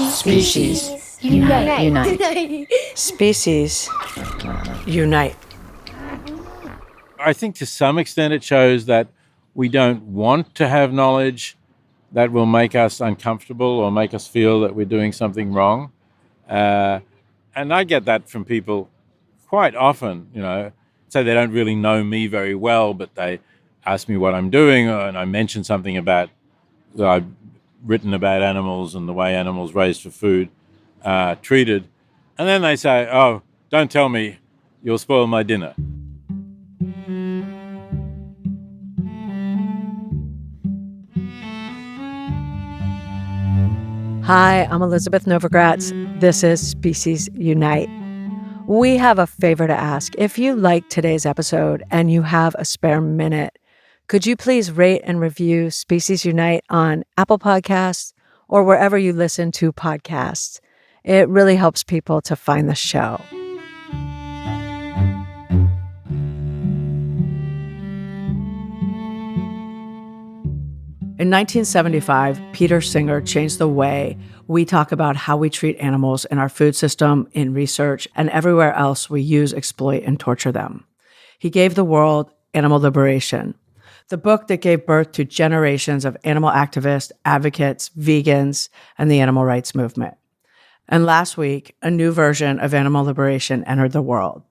Species. Unite. Species. Unite. I think to some extent it shows that we don't want to have knowledge that will make us uncomfortable or make us feel that we're doing something wrong. And I get that from people quite often, say they don't really know me very well, but they ask me what I'm doing, and I mention something about that I've written about animals and the way animals raised for food treated. And then they say, "Oh, don't tell me, you'll spoil my dinner." Hi, I'm Elizabeth Novogratz. This is Species Unite. We have a favor to ask. If you liked today's episode and you have a spare minute, could you please rate and review Species Unite on Apple Podcasts or wherever you listen to podcasts? It really helps people to find the show. In 1975, Peter Singer changed the way we talk about how we treat animals in our food system, in research, and everywhere else we use, exploit, and torture them. He gave the world Animal Liberation, the book that gave birth to generations of animal activists, advocates, vegans, and the animal rights movement. And last week, a new version of Animal Liberation entered the world.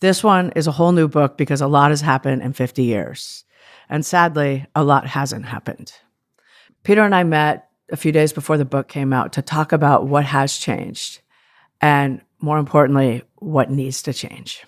This one is a whole new book because a lot has happened in 50 years. And sadly, a lot hasn't happened. Peter and I met a few days before the book came out to talk about what has changed and, more importantly, what needs to change.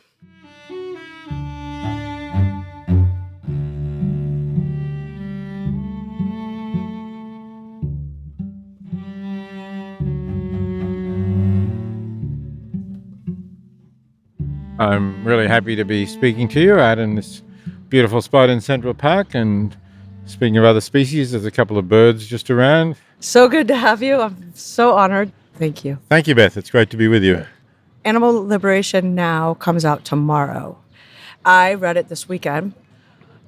I'm really happy to be speaking to you out in this beautiful spot in Central Park. And speaking of other species, there's a couple of birds just around. So good to have you. I'm so honored. Thank you. Thank you, Beth. It's great to be with you. Animal Liberation Now comes out tomorrow. I read it this weekend,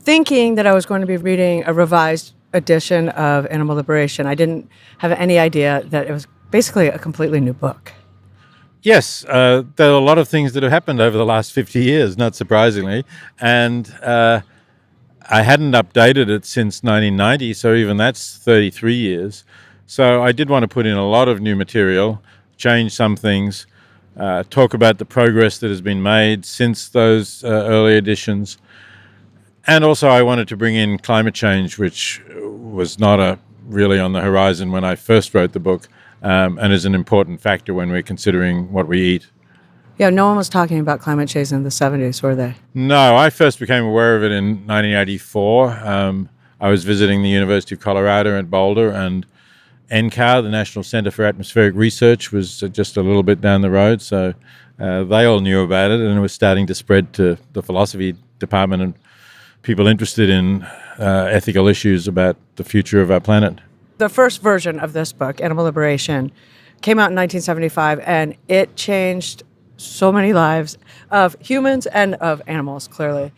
thinking that I was going to be reading a revised edition of Animal Liberation. I didn't have any idea that it was basically a completely new book. Yes, there are a lot of things that have happened over the last 50 years, not surprisingly. And I hadn't updated it since 1990, so even that's 33 years. So I did want to put in a lot of new material, change some things, talk about the progress that has been made since those early editions. And also I wanted to bring in climate change, which was not really on the horizon when I first wrote the book, and is an important factor when we're considering what we eat. Yeah, no one was talking about climate change in the 70s, were they? No, I first became aware of it in 1984. I was visiting the University of Colorado at Boulder, and NCAR, the National Center for Atmospheric Research, was just a little bit down the road. So they all knew about it, and it was starting to spread to the philosophy department and people interested in ethical issues about the future of our planet. The first version of this book, Animal Liberation, came out in 1975, and it changed so many lives of humans and of animals, clearly.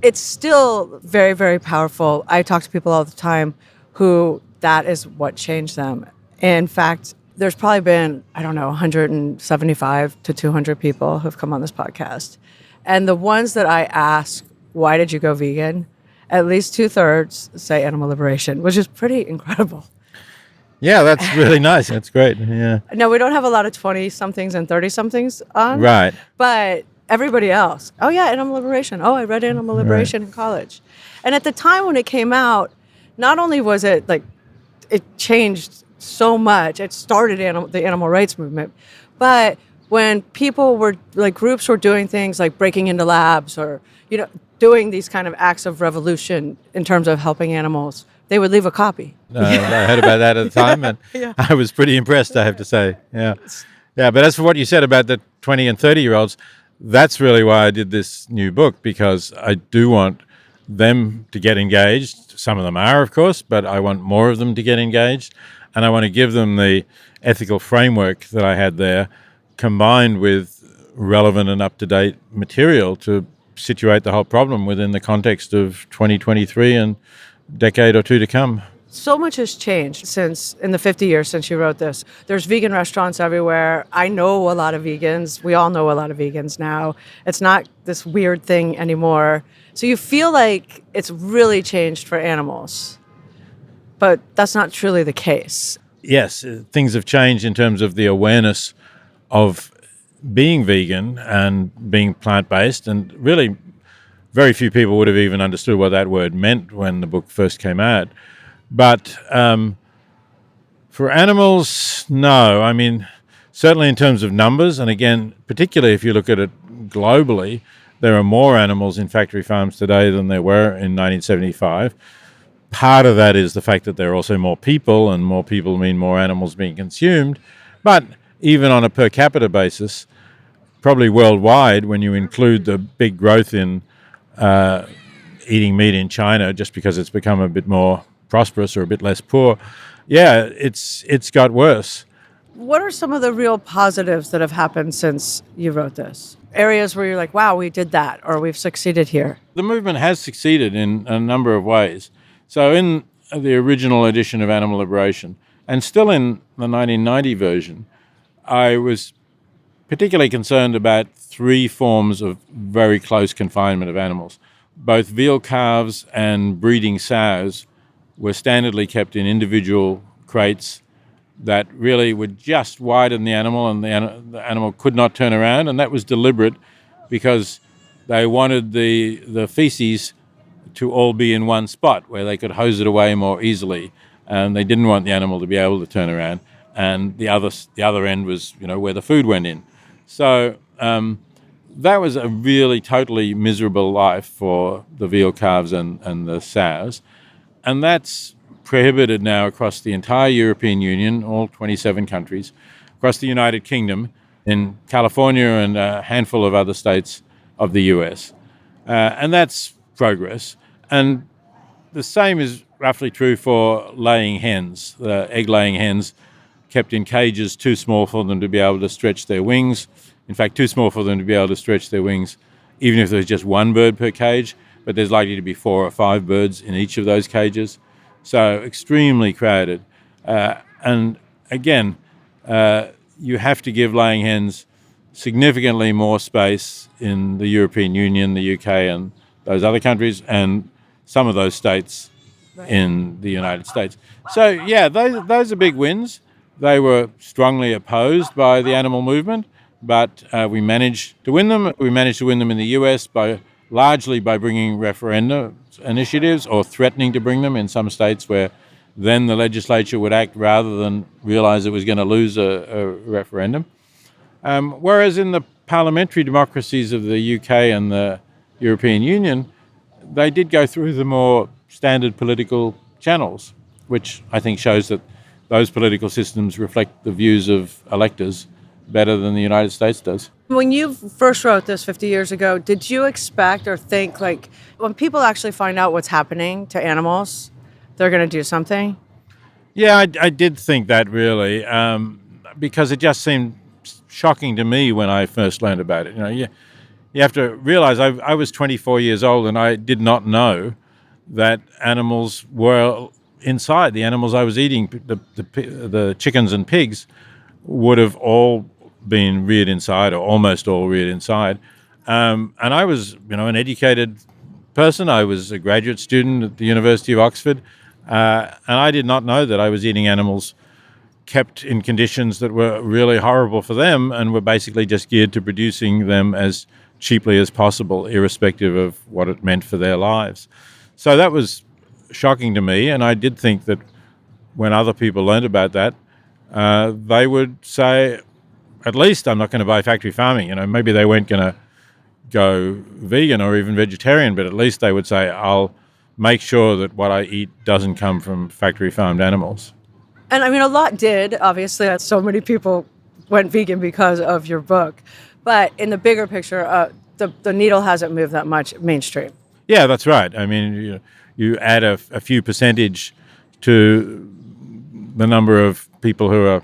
It's still very, very powerful. I talk to people all the time who that is what changed them. In fact, there's probably been, 175 to 200 people who've come on this podcast. And the ones that I ask, why did you go vegan? At least 2/3 say Animal Liberation, which is pretty incredible. Yeah, that's really nice. That's great. Yeah. No, we don't have a lot of 20-somethings and 30-somethings on. Right. But everybody else, oh, yeah, Animal Liberation. Oh, I read Animal Liberation in college. And at the time when it came out, not only was it it changed so much, it started the animal rights movement, but when people were, groups were doing things like breaking into labs or, doing these kind of acts of revolution in terms of helping animals, they would leave a copy. I heard about that at the time, and Yeah. I was pretty impressed, I have to say. Yeah. Yeah, but as for what you said about the 20 and 30-year-olds, that's really why I did this new book, because I do want them to get engaged. Some of them are, of course, but I want more of them to get engaged, and I want to give them the ethical framework that I had there, combined with relevant and up-to-date material to situate the whole problem within the context of 2023 and decade or two to come. So much has changed since in the 50 years since you wrote this. There's vegan restaurants everywhere. I know a lot of vegans. We all know a lot of vegans now. It's not this weird thing anymore. So you feel like it's really changed for animals. But that's not truly the case. Yes, things have changed in terms of the awareness of being vegan and being plant-based, and really very few people would have even understood what that word meant when the book first came out. But for animals, no. I mean, certainly in terms of numbers, and again, particularly if you look at it globally, there are more animals in factory farms today than there were in 1975. Part of that is the fact that there are also more people, and more people mean more animals being consumed. But even on a per capita basis, probably worldwide, when you include the big growth in eating meat in China, just because it's become a bit more prosperous or a bit less poor, yeah, it's got worse. What are some of the real positives that have happened since you wrote this? Areas where you're like, wow, we did that, or we've succeeded here. The movement has succeeded in a number of ways. So in the original edition of Animal Liberation, and still in the 1990 version, I was particularly concerned about three forms of very close confinement of animals. Both veal calves and breeding sows were standardly kept in individual crates that really would just widen the animal, and the animal could not turn around, and that was deliberate because they wanted the feces to all be in one spot where they could hose it away more easily, and they didn't want the animal to be able to turn around. And the other end was, where the food went in. So that was a really totally miserable life for the veal calves and the sows, and that's prohibited now across the entire European Union, all 27 countries, across the United Kingdom, in California and a handful of other states of the US. And that's progress. And the same is roughly true for laying hens, the egg-laying hens kept in cages too small for them to be able to stretch their wings. In fact, too small for them to be able to stretch their wings, even if there's just one bird per cage, but there's likely to be 4 or 5 birds in each of those cages. So extremely crowded. And again, you have to give laying hens significantly more space in the European Union, the UK, and those other countries, and some of those states in the United States. So, yeah, those are big wins. They were strongly opposed by the animal movement, but we managed to win them. We managed to win them in the US largely by bringing referenda initiatives, or threatening to bring them in some states where then the legislature would act rather than realize it was going to lose a referendum. Whereas in the parliamentary democracies of the UK and the European Union, they did go through the more standard political channels, which I think shows that those political systems reflect the views of electors better than the United States does. When you first wrote this 50 years ago, did you expect or think, like, when people actually find out what's happening to animals, they're going to do something? Yeah, I did think that, really, because it just seemed shocking to me when I first learned about it. You have to realize I was 24 years old and I did not know that animals were inside. The animals I was eating, the chickens and pigs, would have all been reared inside, or almost all reared inside. And I was, an educated person. I was a graduate student at the University of Oxford, and I did not know that I was eating animals kept in conditions that were really horrible for them and were basically just geared to producing them as cheaply as possible, irrespective of what it meant for their lives. So that was shocking to me, and I did think that when other people learned about that, they would say, at least I'm not going to buy factory farming. Maybe they weren't going to go vegan or even vegetarian, but at least they would say, I'll make sure that what I eat doesn't come from factory farmed animals. And I mean, a lot did, obviously. So many people went vegan because of your book. But in the bigger picture, the needle hasn't moved that much mainstream. Yeah, that's right. I mean, you add a few percentage to the number of people who are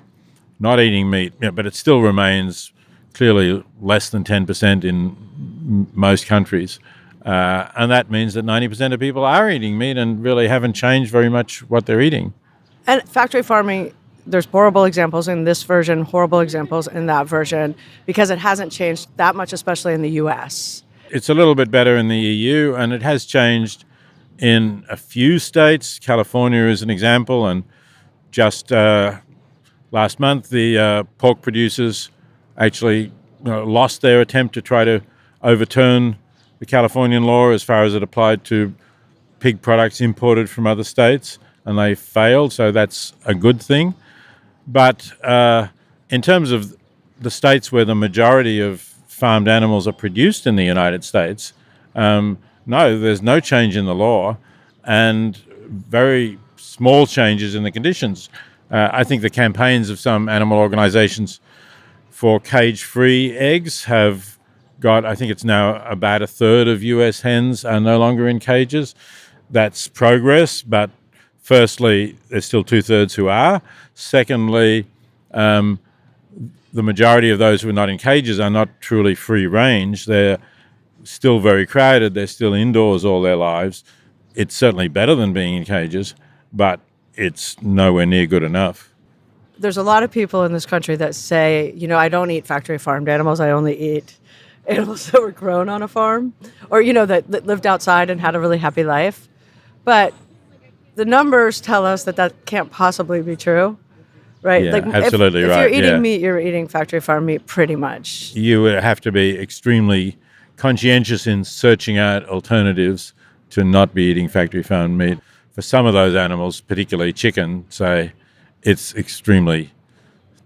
not eating meat, but it still remains clearly less than 10% in most countries. And that means that 90% of people are eating meat and really haven't changed very much what they're eating. And factory farming, there's horrible examples in this version, horrible examples in that version, because it hasn't changed that much, especially in the US. It's a little bit better in the EU, and it has changed in a few states. California is an example, and just last month, the pork producers actually lost their attempt to try to overturn the Californian law as far as it applied to pig products imported from other states, and they failed, so that's a good thing. But in terms of the states where the majority of farmed animals are produced in the United States, no, there's no change in the law and very small changes in the conditions. I think the campaigns of some animal organizations for cage-free eggs have got, I think it's now about a third of US hens are no longer in cages. That's progress, but firstly, there's still 2/3 who are. Secondly, the majority of those who are not in cages are not truly free range. They're still very crowded. They're still indoors all their lives. It's certainly better than being in cages, but it's nowhere near good enough. There's a lot of people in this country that say, I don't eat factory farmed animals. I only eat animals that were grown on a farm or, that lived outside and had a really happy life. But the numbers tell us that can't possibly be true, right? Yeah, absolutely if right. If you're eating yeah. meat, you're eating factory farm meat pretty much. You would have to be extremely conscientious in searching out alternatives to not be eating factory farmed meat. For some of those animals, particularly chicken, say, it's extremely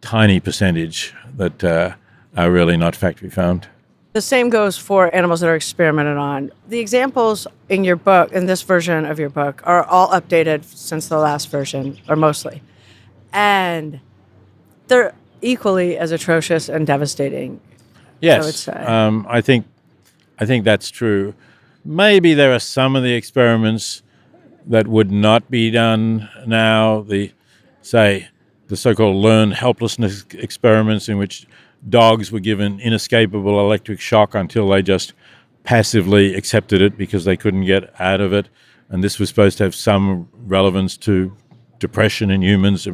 tiny percentage that are really not factory farmed. The same goes for animals that are experimented on. The examples in your book, in this version of your book, are all updated since the last version, or mostly. And they're equally as atrocious and devastating. Yes, I would say. I think that's true. Maybe there are some of the experiments that would not be done now. The so-called learned helplessness experiments in which dogs were given inescapable electric shock until they just passively accepted it because they couldn't get out of it. And this was supposed to have some relevance to depression in humans.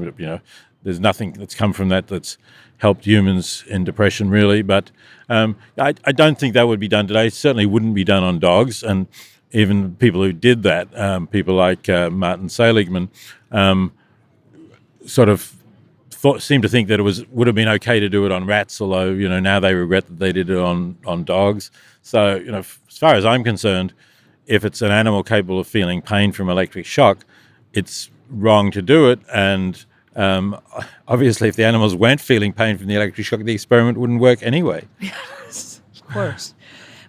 There's nothing that's come from that that's helped humans in depression, really. But I don't think that would be done today. It certainly wouldn't be done on dogs. And even people who did that, people like Martin Seligman, sort of seemed to think that it would have been okay to do it on rats, although now they regret that they did it on dogs. So as far as I'm concerned, if it's an animal capable of feeling pain from electric shock, it's wrong to do it. And obviously, if the animals weren't feeling pain from the electric shock, the experiment wouldn't work anyway. Yes, of course.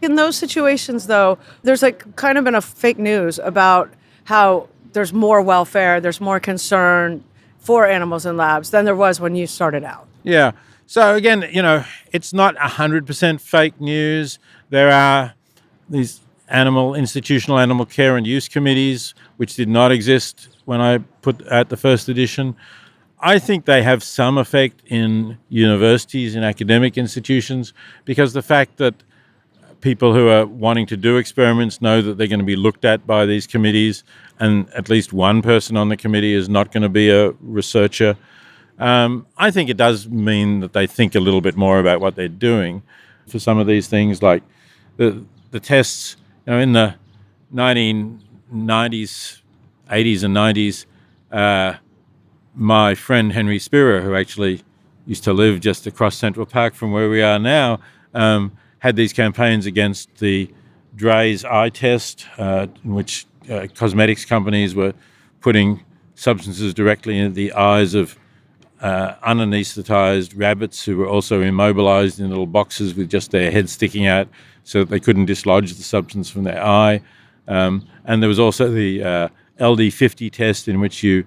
In those situations, though, there's kind of been a fake news about how there's more welfare, there's more concern for animals in labs than there was when you started out. Yeah. So again, it's not 100% fake news. There are these institutional animal care and use committees, which did not exist when I put out the first edition. I think they have some effect in universities, in academic institutions, because the fact that people who are wanting to do experiments know that they're going to be looked at by these committees, and at least one person on the committee is not going to be a researcher. I think it does mean that they think a little bit more about what they're doing. For some of these things, like the tests, in the 1990s, 80s and 90s, my friend Henry Spira, who actually used to live just across Central Park from where we are now, had these campaigns against the Draize eye test, in which cosmetics companies were putting substances directly into the eyes of unanesthetized rabbits who were also immobilized in little boxes with just their heads sticking out so that they couldn't dislodge the substance from their eye. And there was also the LD50 test, in which you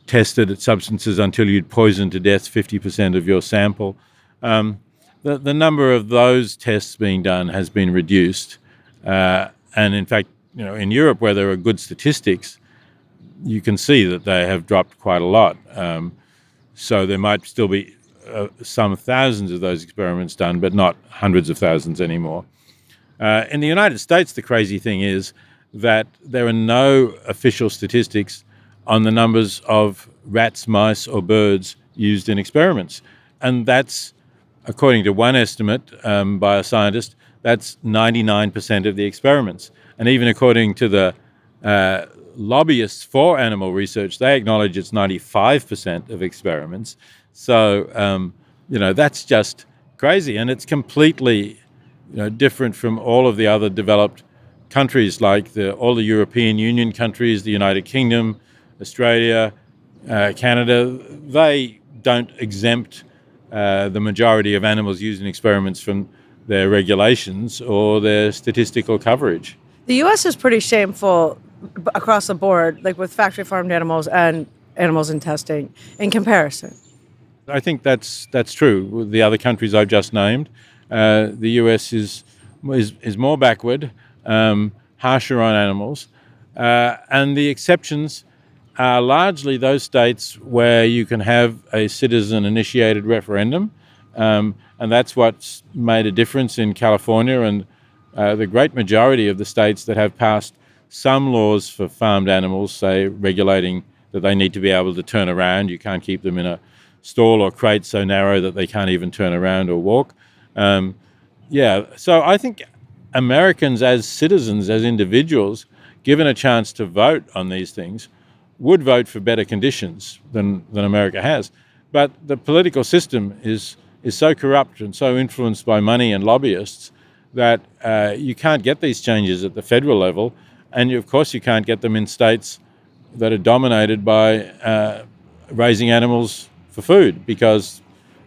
tested substances until you'd poisoned to death 50% of your sample. The number of those tests being done has been reduced. And in fact, in Europe, where there are good statistics, you can see that they have dropped quite a lot. So there might still be some thousands of those experiments done, but not hundreds of thousands anymore. In the United States, the crazy thing is that there are no official statistics on the numbers of rats, mice, or birds used in experiments. And that's, according to one estimate by a scientist, that's 99% of the experiments. And even according to the lobbyists for animal research, they acknowledge it's 95% of experiments. So, that's just crazy. And it's completely different from all of the other developed countries, like all the European Union countries, the United Kingdom, Australia, Canada. They don't exempt the majority of animals used in experiments from their regulations or their statistical coverage. The U.S. is pretty shameful across the board, like with factory farmed animals and animals in testing in comparison. I think that's true. With the other countries I've just named, the U.S. is more backward, harsher on animals, and the exceptions are largely those states where you can have a citizen-initiated referendum, and that's what's made a difference in California and the great majority of the states that have passed some laws for farmed animals, say regulating that they need to be able to turn around. You can't keep them in a stall or crate so narrow that they can't even turn around or walk. So I think Americans as citizens, as individuals, given a chance to vote on these things, would vote for better conditions than America has. But the political system is so corrupt and so influenced by money and lobbyists that you can't get these changes at the federal level, and of course you can't get them in states that are dominated by raising animals for food, because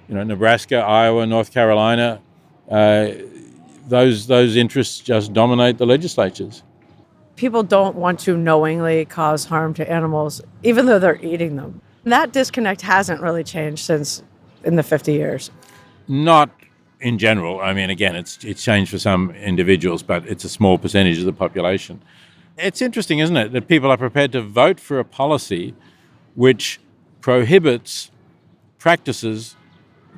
Nebraska, Iowa, North Carolina, those interests just dominate the legislatures. People don't want to knowingly cause harm to animals, even though they're eating them. That disconnect hasn't really changed since in the 50 years. Not in general. I mean, again, it's changed for some individuals, but it's a small percentage of the population. It's interesting, isn't it, that people are prepared to vote for a policy which prohibits practices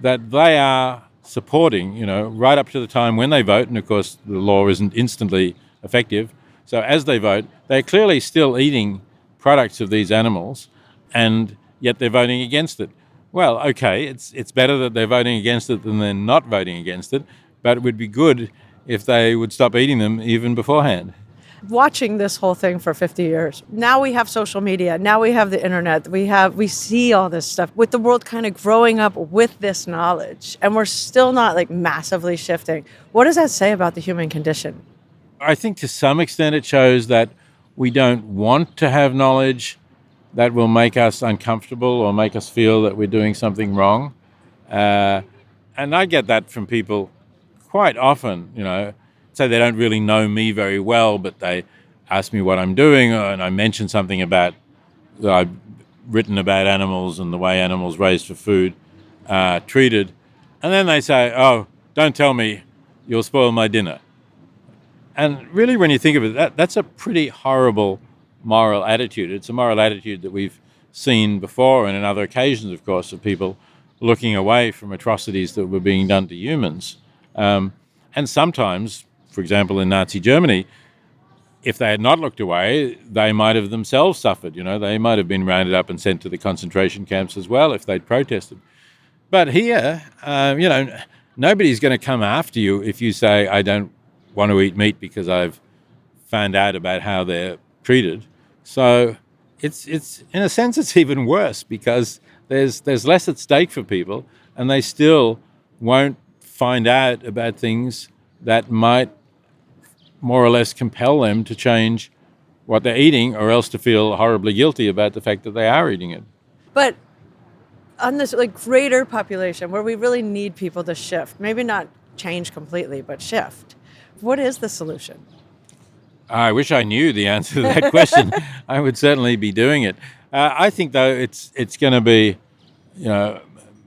that they are supporting, right up to the time when they vote. And of course, the law isn't instantly effective. So as they vote, they're clearly still eating products of these animals, and yet they're voting against it. Well, okay, it's better that they're voting against it than they're not voting against it, but it would be good if they would stop eating them even beforehand. Watching this whole thing for 50 years. Now we have social media. Now we have the internet. We see all this stuff, with the world kind of growing up with this knowledge, and we're still not massively shifting. What does that say about the human condition? I think to some extent it shows that we don't want to have knowledge that will make us uncomfortable or make us feel that we're doing something wrong. And I get that from people quite often, say they don't really know me very well, but they ask me what I'm doing, and I mention something about that I've written about animals and the way animals raised for food are treated. And then they say, "Oh, don't tell me, you'll spoil my dinner." And really, when you think of it, that's a pretty horrible moral attitude. It's a moral attitude that we've seen before and on other occasions, of course, of people looking away from atrocities that were being done to humans. And sometimes, for example, in Nazi Germany, if they had not looked away, they might have themselves suffered. They might have been rounded up and sent to the concentration camps as well if they'd protested. But here, nobody's going to come after you if you say, "I don't want to eat meat because I've found out about how they're treated." So it's in a sense it's even worse, because there's less at stake for people, and they still won't find out about things that might more or less compel them to change what they're eating, or else to feel horribly guilty about the fact that they are eating it. But on this greater population where we really need people to shift, maybe not change completely, but shift, what is the solution? I wish I knew the answer to that question. I would certainly be doing it. I think, though, it's going to be,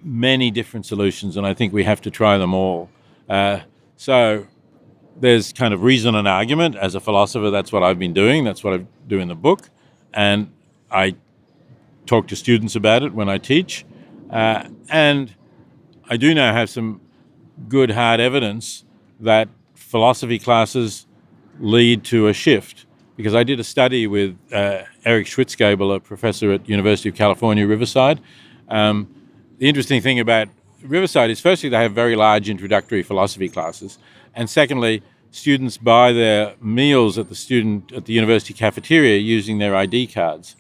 many different solutions, and I think we have to try them all. So there's kind of reason and argument. As a philosopher, that's what I've been doing. That's what I do in the book, and I talk to students about it when I teach. And I do now have some good hard evidence that philosophy classes lead to a shift? Because I did a study with Eric Schwitzgebel, a professor at University of California, Riverside. The interesting thing about Riverside is, firstly, they have very large introductory philosophy classes, and secondly, students buy their meals at the university cafeteria using their ID cards.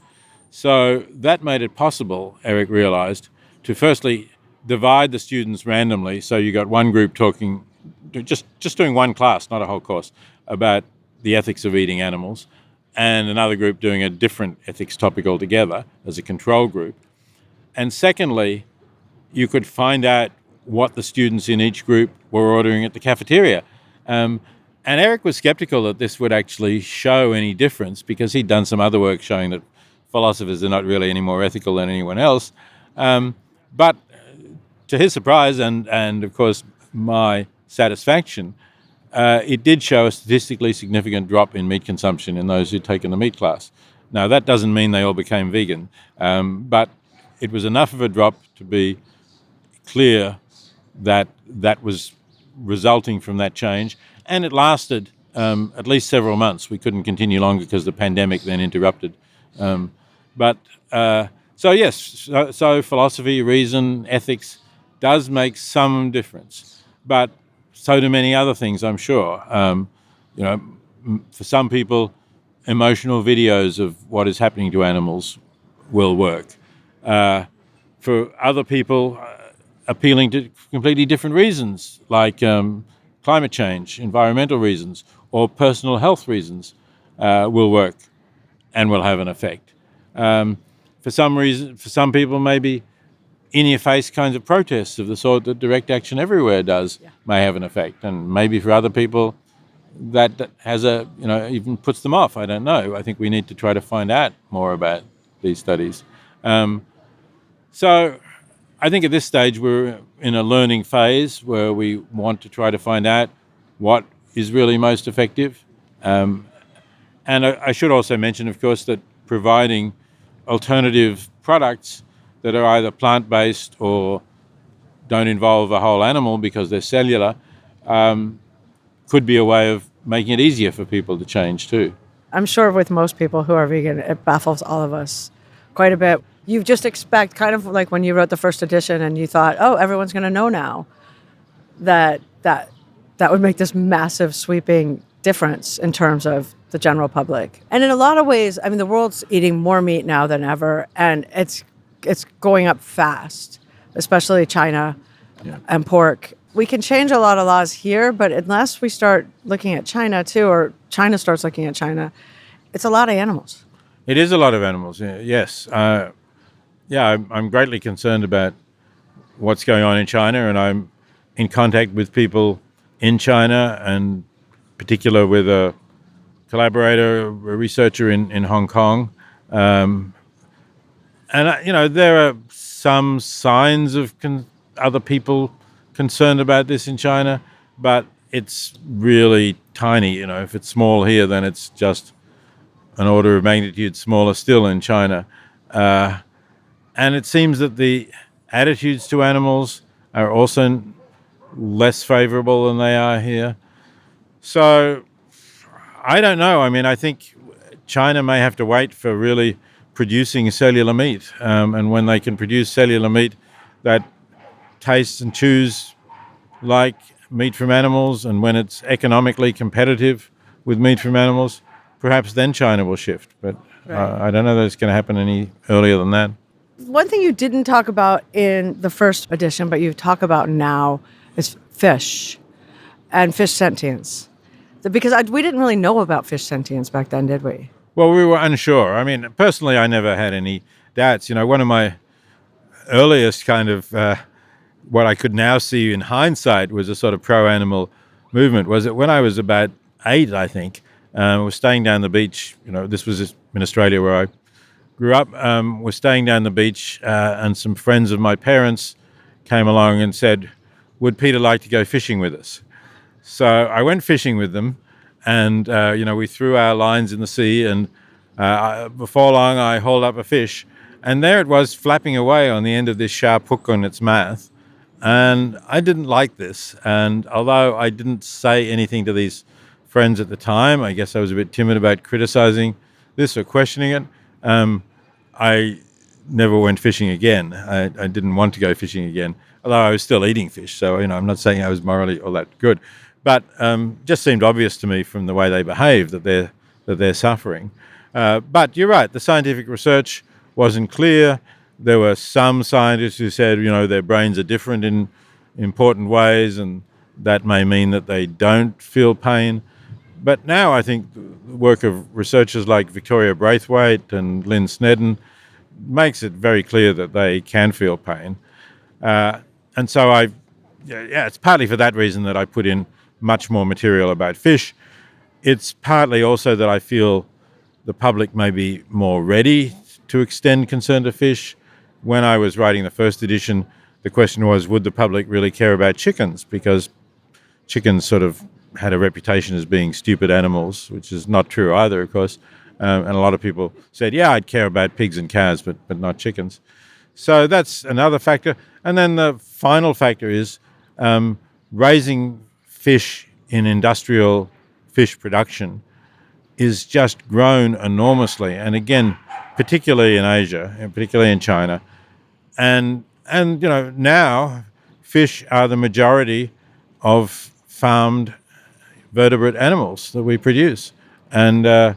So that made it possible, Eric realized, to firstly divide the students randomly. So you got one group talking, just doing one class, not a whole course, about the ethics of eating animals, and another group doing a different ethics topic altogether as a control group. And secondly, you could find out what the students in each group were ordering at the cafeteria. And Eric was skeptical that this would actually show any difference, because he'd done some other work showing that philosophers are not really any more ethical than anyone else. But to his surprise and of course my satisfaction, it did show a statistically significant drop in meat consumption in those who'd taken the meat class. Now, that doesn't mean they all became vegan, but it was enough of a drop to be clear that that was resulting from that change, and it lasted at least several months. We couldn't continue longer because the pandemic then interrupted. So yes, so philosophy, reason, ethics does make some difference, but so do many other things, I'm sure. For some people, emotional videos of what is happening to animals will work. For other people, appealing to completely different reasons, like climate change, environmental reasons, or personal health reasons, will work and will have an effect. For some people, maybe in-your-face kinds of protests of the sort that Direct Action Everywhere does may have an effect, and maybe for other people that has even puts them off. I don't know. I think we need to try to find out more about these studies. So I think at this stage we're in a learning phase where we want to try to find out what is really most effective. And I should also mention, of course, that providing alternative products that are either plant-based or don't involve a whole animal because they're cellular could be a way of making it easier for people to change too. I'm sure with most people who are vegan, it baffles all of us quite a bit. You just expect, kind of like when you wrote the first edition and you thought, oh, everyone's going to know now, that would make this massive sweeping difference in terms of the general public. And in a lot of ways, I mean, the world's eating more meat now than ever, and it's going up fast, especially China and pork. We can change a lot of laws here, but unless we start looking at China too, or China starts looking at China, it's a lot of animals. It is a lot of animals, yes. I'm greatly concerned about what's going on in China, and I'm in contact with people in China, and in particular with a collaborator, a researcher in Hong Kong. And there are some signs of other people concerned about this in China, but it's really tiny. If it's small here, then it's just an order of magnitude smaller still in China. And it seems that the attitudes to animals are also less favorable than they are here. So I don't know. I mean, I think China may have to wait for really producing cellular meat. And when they can produce cellular meat that tastes and chews like meat from animals, and when it's economically competitive with meat from animals, perhaps then China will shift. But I don't know that it's going to happen any earlier than that. One thing you didn't talk about in the first edition, but you talk about now, is fish and fish sentience. Because we didn't really know about fish sentience back then, did we? Well, we were unsure. I mean, personally, I never had any doubts. One of my earliest kind of what I could now see in hindsight was a sort of pro-animal movement. Was that when I was about 8, I think, I was staying down the beach. This was in Australia where I grew up. Was staying down the beach, and some friends of my parents came along and said, "Would Peter like to go fishing with us?" So I went fishing with them, and we threw our lines in the sea, and before long I hauled up a fish, and there it was flapping away on the end of this sharp hook on its mouth, And I didn't like this. And although I didn't say anything to these friends at the time, I guess I was a bit timid about criticizing this or questioning it. I never went fishing again. I didn't want to go fishing again, although I was still eating fish. So, I'm not saying I was morally all that good. But just seemed obvious to me from the way they behaved that they're suffering. But you're right, the scientific research wasn't clear. There were some scientists who said, their brains are different in important ways, and that may mean that they don't feel pain. But now I think the work of researchers like Victoria Braithwaite and Lynn Snedden makes it very clear that they can feel pain. And so it's partly for that reason that I put in much more material about fish. It's partly also that I feel the public may be more ready to extend concern to fish. When I was writing the first edition, the question was, would the public really care about chickens? Because chickens sort of had a reputation as being stupid animals, which is not true either, of course. And a lot of people said, yeah, I'd care about pigs and cows, but not chickens. So that's another factor. And then the final factor is raising fish in industrial fish production is just grown enormously. And again, particularly in Asia, and particularly in China. And now fish are the majority of farmed vertebrate animals that we produce. And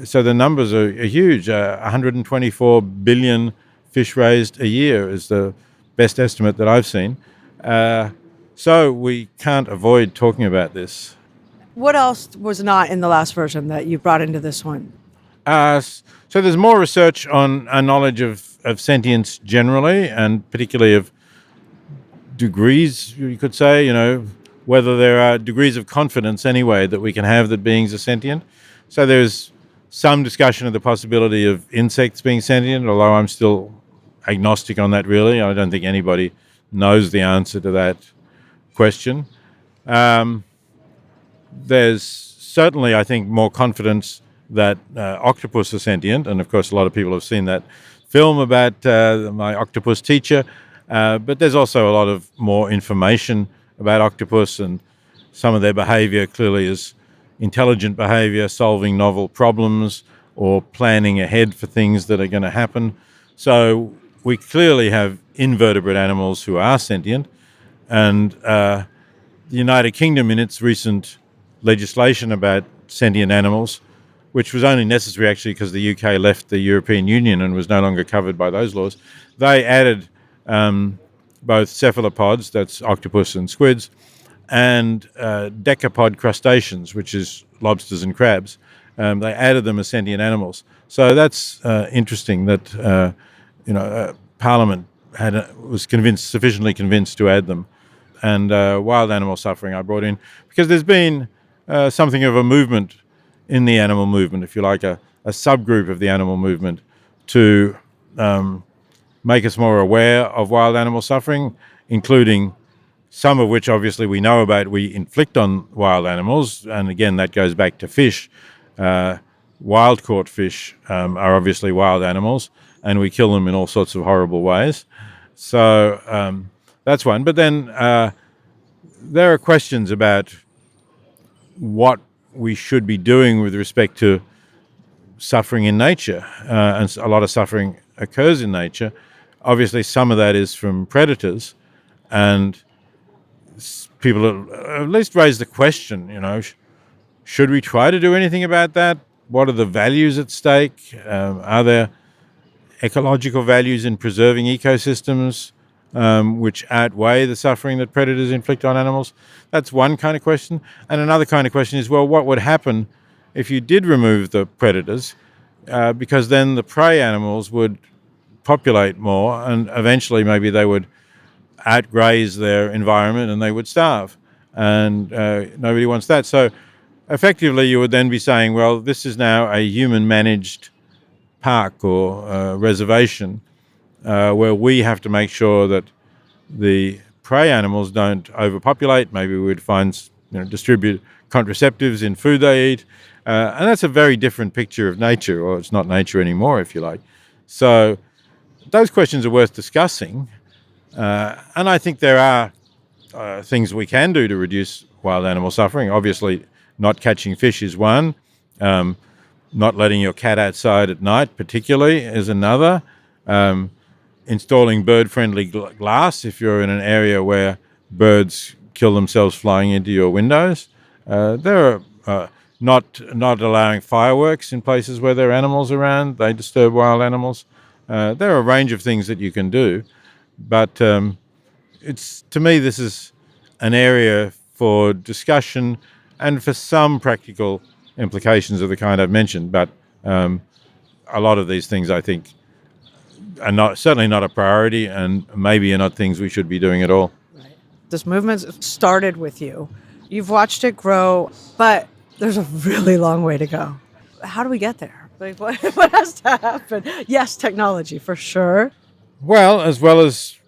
so the numbers are huge. 124 billion fish raised a year is the best estimate that I've seen. So we can't avoid talking about this. What else was not in the last version that you brought into this one? So there's more research on our knowledge of sentience generally, and particularly of degrees, you could say, whether there are degrees of confidence anyway that we can have that beings are sentient. So there's some discussion of the possibility of insects being sentient, although I'm still agnostic on that really. I don't think anybody knows the answer to that question. There's certainly, I think, more confidence that octopus are sentient, and of course a lot of people have seen that film about my octopus teacher, but there's also a lot of more information about octopus, and some of their behavior clearly is intelligent behavior, solving novel problems or planning ahead for things that are going to happen. So we clearly have invertebrate animals who are sentient, and the United Kingdom, in its recent legislation about sentient animals, which was only necessary actually because the UK left the European Union and was no longer covered by those laws, they added both cephalopods, that's octopus and squids, and decapod crustaceans, which is lobsters and crabs. They added them as sentient animals. So that's interesting that Parliament was sufficiently convinced to add them. And wild animal suffering I brought in because there's been something of a movement in the animal movement, if you like, a subgroup of the animal movement to make us more aware of wild animal suffering, including some of which obviously we know about, we inflict on wild animals. And again, that goes back to fish. Wild caught fish are obviously wild animals, and we kill them in all sorts of horrible ways. So that's one. But then there are questions about what we should be doing with respect to suffering in nature. And a lot of suffering occurs in nature. Obviously, some of that is from predators. And people at least raise the question, should we try to do anything about that? What are the values at stake? Are there ecological values in preserving ecosystems which outweigh the suffering that predators inflict on animals? That's one kind of question. And another kind of question is, well, what would happen if you did remove the predators? Because then the prey animals would populate more, and eventually maybe they would outgraze their environment and they would starve. And nobody wants that. So effectively you would then be saying, well, this is now a human-managed park or reservation where we have to make sure that the prey animals don't overpopulate. Maybe we'd distribute contraceptives in food they eat. And that's a very different picture of nature, or it's not nature anymore, if you like. So those questions are worth discussing. And I think there are things we can do to reduce wild animal suffering. Obviously, not catching fish is one. Not letting your cat outside at night, particularly, is another. Installing bird-friendly glass if you're in an area where birds kill themselves flying into your windows. There are not allowing fireworks in places where there are animals around. They disturb wild animals. There are a range of things that you can do, but it's, to me, this is an area for discussion and for some practical implications of the kind I've mentioned. But a lot of these things, I think, are certainly not a priority, and maybe are not things we should be doing at all. This movement started with you. You've watched it grow, but there's a really long way to go. How do we get there? Like, what has to happen? Yes, technology, for sure. Well as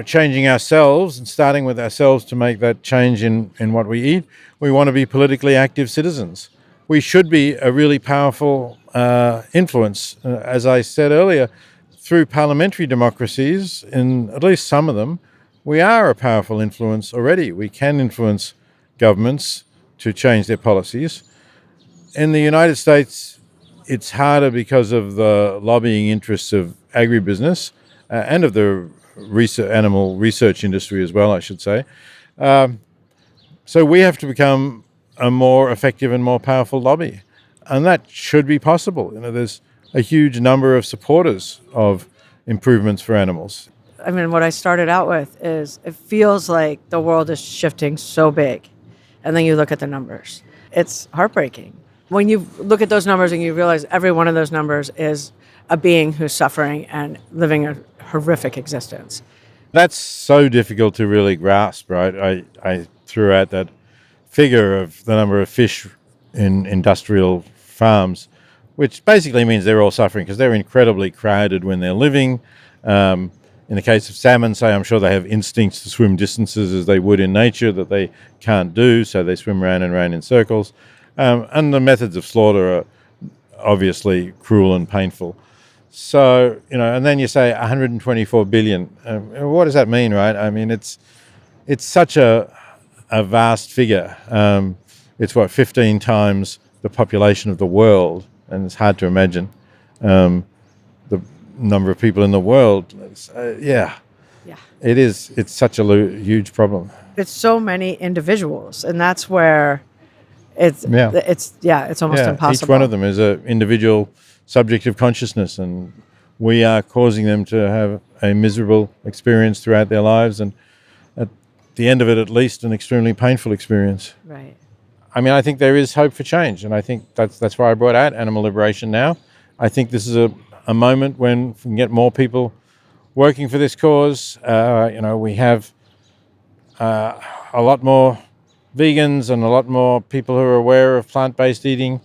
changing ourselves and starting with ourselves to make that change in what we eat, we want to be politically active citizens. We should be a really powerful influence. As I said earlier, through parliamentary democracies, in at least some of them, we are a powerful influence already. We can influence governments to change their policies. In the United States, it's harder because of the lobbying interests of agribusiness and of the animal research industry as well, I should say. So we have to become a more effective and more powerful lobby. And that should be possible. There's a huge number of supporters of improvements for animals. I mean, what I started out with is it feels like the world is shifting so big. And then you look at the numbers. It's heartbreaking. When you look at those numbers and you realize every one of those numbers is a being who's suffering and living a horrific existence. That's so difficult to really grasp, right? I threw out that figure of the number of fish in industrial farms, which basically means they're all suffering because they're incredibly crowded when they're living. In the case of salmon, say, I'm sure they have instincts to swim distances as they would in nature that they can't do, so they swim round and round in circles. And the methods of slaughter are obviously cruel and painful. So, and then you say 124 billion. What does that mean, right? I mean, it's such a vast figure. It's 15 times the population of the world, and it's hard to imagine the number of people in the world. Yeah. It is. It's such a huge problem. It's so many individuals, and that's where it's almost impossible. Each one of them is an individual subject of consciousness, and we are causing them to have a miserable experience throughout their lives, and at the end of it, at least, an extremely painful experience. Right. I mean, I think there is hope for change, and I think that's why I brought out Animal Liberation Now. I think this is a moment when we can get more people working for this cause. We have a lot more vegans and a lot more people who are aware of plant-based eating.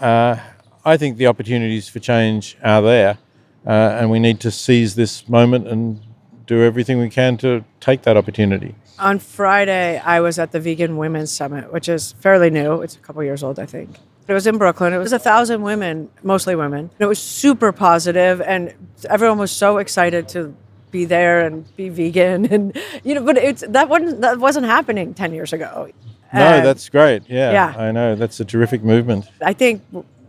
I think the opportunities for change are there, and we need to seize this moment and do everything we can to take that opportunity. On Friday, I was at the Vegan Women's Summit, which is fairly new. It's a couple years old, I think. It was in Brooklyn. It was 1,000 women, mostly women. It was super positive, and everyone was so excited to be there and be vegan. And but that wasn't happening 10 years ago. No, that's great. Yeah, I know. That's a terrific movement. I think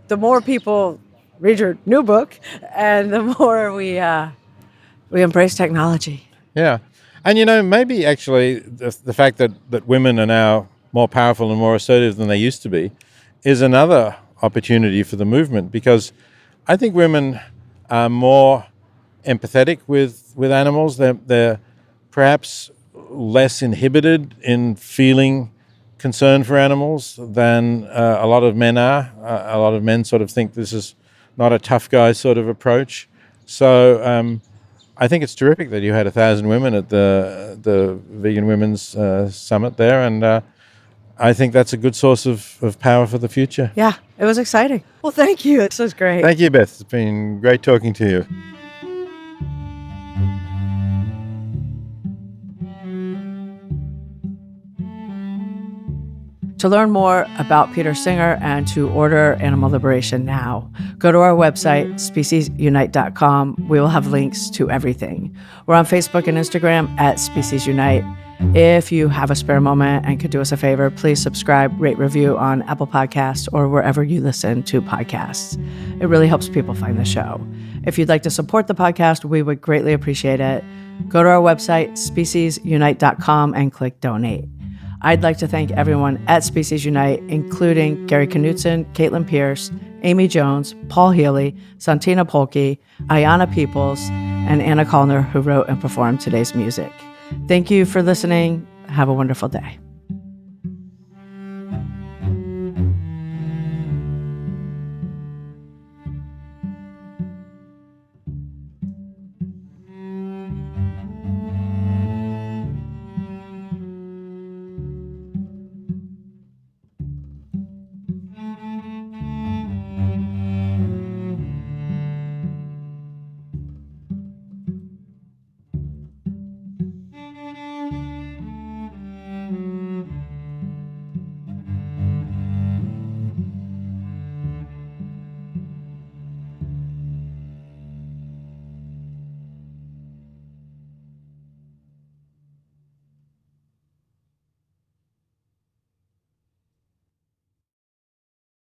the more people read your new book, and the more we embrace technology. Yeah. And, maybe actually the fact that women are now more powerful and more assertive than they used to be is another opportunity for the movement, because I think women are more empathetic with animals. They're perhaps less inhibited in feeling concern for animals than a lot of men are. A lot of men sort of think this is not a tough guy sort of approach. So I think it's terrific that you had 1,000 women at the Vegan Women's Summit there, and I think that's a good source of power for the future. Yeah, it was exciting. Well, thank you. This was great. Thank you, Beth. It's been great talking to you. To learn more about Peter Singer and to order Animal Liberation now, go to our website, speciesunite.com. We will have links to everything. We're on Facebook and Instagram at Species Unite. If you have a spare moment and could do us a favor, please subscribe, rate, review on Apple Podcasts or wherever you listen to podcasts. It really helps people find the show. If you'd like to support the podcast, we would greatly appreciate it. Go to our website, speciesunite.com, and click donate. I'd like to thank everyone at Species Unite, including Gary Knutson, Caitlin Pierce, Amy Jones, Paul Healy, Santina Polke, Ayanna Peoples, and Anna Kallner, who wrote and performed today's music. Thank you for listening. Have a wonderful day.